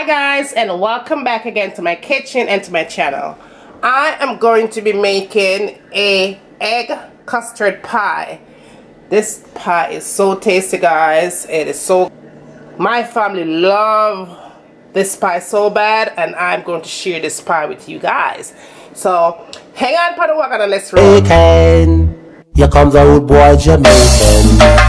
Hi guys, and welcome back again to my kitchen and to my channel. I am going to be making a egg custard pie. This pie is so tasty, guys. It is so, my family love this pie so bad, and I'm going to share this pie with you guys. So hang on for the wagon and let's roll. Jamaican, here comes a rude boy Jamaican.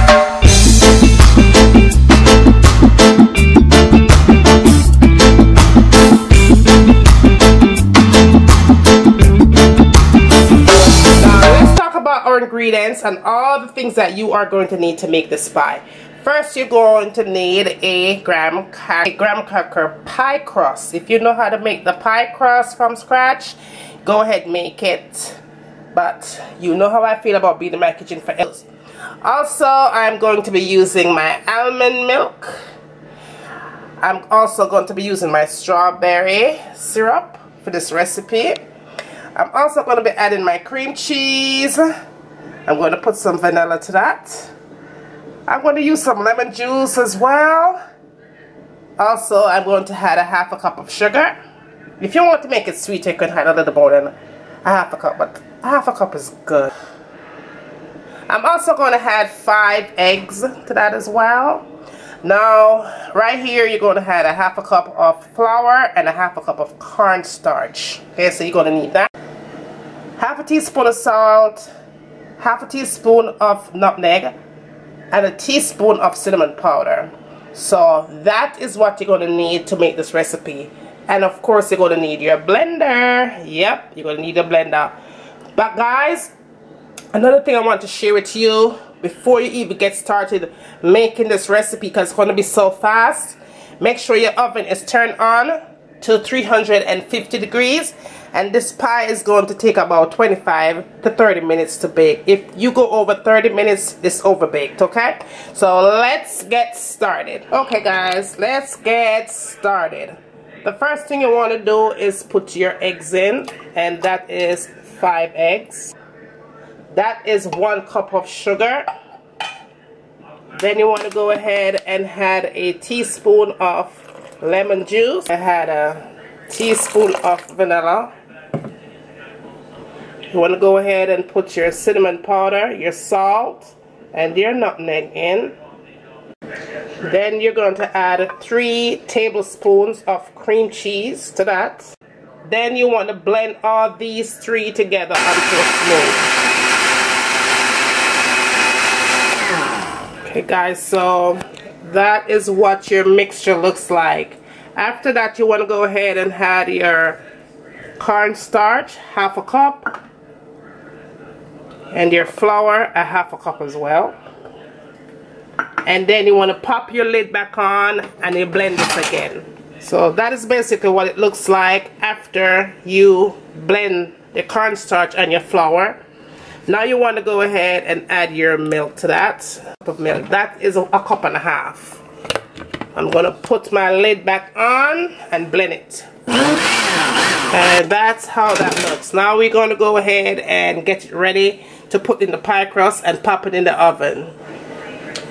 Our ingredients and all the things that you are going to need to make this pie. First, you're going to need a graham cracker pie crust. If you know how to make the pie crust from scratch, go ahead and make it. But you know how I feel about being in my kitchen for else. Also, I'm going to be using my almond milk. I'm also going to be using my strawberry syrup for this recipe. I'm also going to be adding my cream cheese. I'm going to put some vanilla to that. I'm going to use some lemon juice as well. Also, I'm going to add a half a cup of sugar. If you want to make it sweet, you can add a little more than a half a cup, but a half a cup is good. I'm also going to add 5 eggs to that as well. Now, right here, you're going to add a half a cup of flour and a half a cup of cornstarch. Okay, so you're going to need that. Half a teaspoon of salt, half a teaspoon of nutmeg, and a teaspoon of cinnamon powder. So that is what you're going to need to make this recipe. And of course, you're going to need your blender. Yep, you're going to need a blender. But guys, another thing I want to share with you before you even get started making this recipe, because it's going to be so fast, make sure your oven is turned on to 350 degrees, and this pie is going to take about 25 to 30 minutes to bake. If you go over 30 minutes, it's overbaked. Okay, so let's get started. Okay guys, let's get started. The first thing you want to do is put your eggs in, and that is 5 eggs. That is 1 cup of sugar. Then you want to go ahead and add a teaspoon of lemon juice. I had a teaspoon of vanilla. You want to go ahead and put your cinnamon powder, your salt, and your nutmeg in. Then you're going to add 3 tablespoons of cream cheese to that. Then you want to blend all these 3 together until smooth. Okay guys, so that is what your mixture looks like. After that, you want to go ahead and add your cornstarch, half a cup, and your flour, a half a cup as well. And then you want to pop your lid back on and you blend this again. So that is basically what it looks like after you blend the cornstarch and your flour. Now you want to go ahead and add your milk to that. That is a cup and a half. I'm going to put my lid back on and blend it. And that's how that looks. Now we're going to go ahead and get it ready to put in the pie crust and pop it in the oven.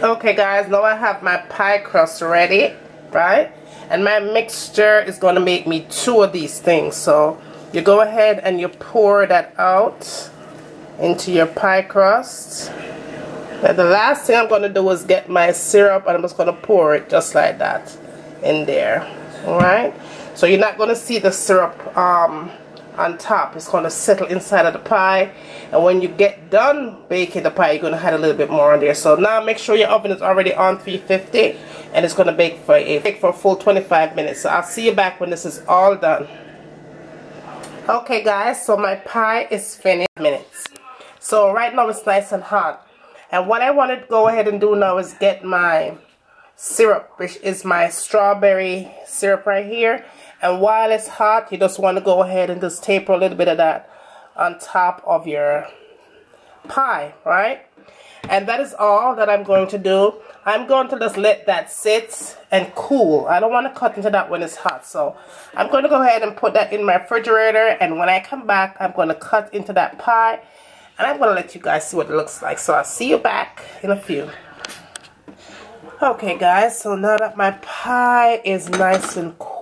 Okay guys, now I have my pie crust ready, right? And my mixture is going to make me 2 of these things. So you go ahead and you pour that out into your pie crust. Now the last thing I'm going to do is get my syrup, and I'm just going to pour it just like that in there. Alright, so you're not going to see the syrup on top. It's going to settle inside of the pie, and when you get done baking the pie, you're going to add a little bit more on there. So now make sure your oven is already on 350, and it's going to bake for a full 25 minutes. So I'll see you back when this is all done. Okay guys, so my pie is finished. So right now it's nice and hot, and what I want to go ahead and do now is get my syrup, which is my strawberry syrup right here. And while it's hot, you just want to go ahead and just taper a little bit of that on top of your pie, right? And that is all that I'm going to do. I'm going to just let that sit and cool. I don't want to cut into that when it's hot, so I'm going to go ahead and put that in my refrigerator, and when I come back, I'm going to cut into that pie, and I'm going to let you guys see what it looks like. So I'll see you back in a few. Okay guys, so now that my pie is nice and cool,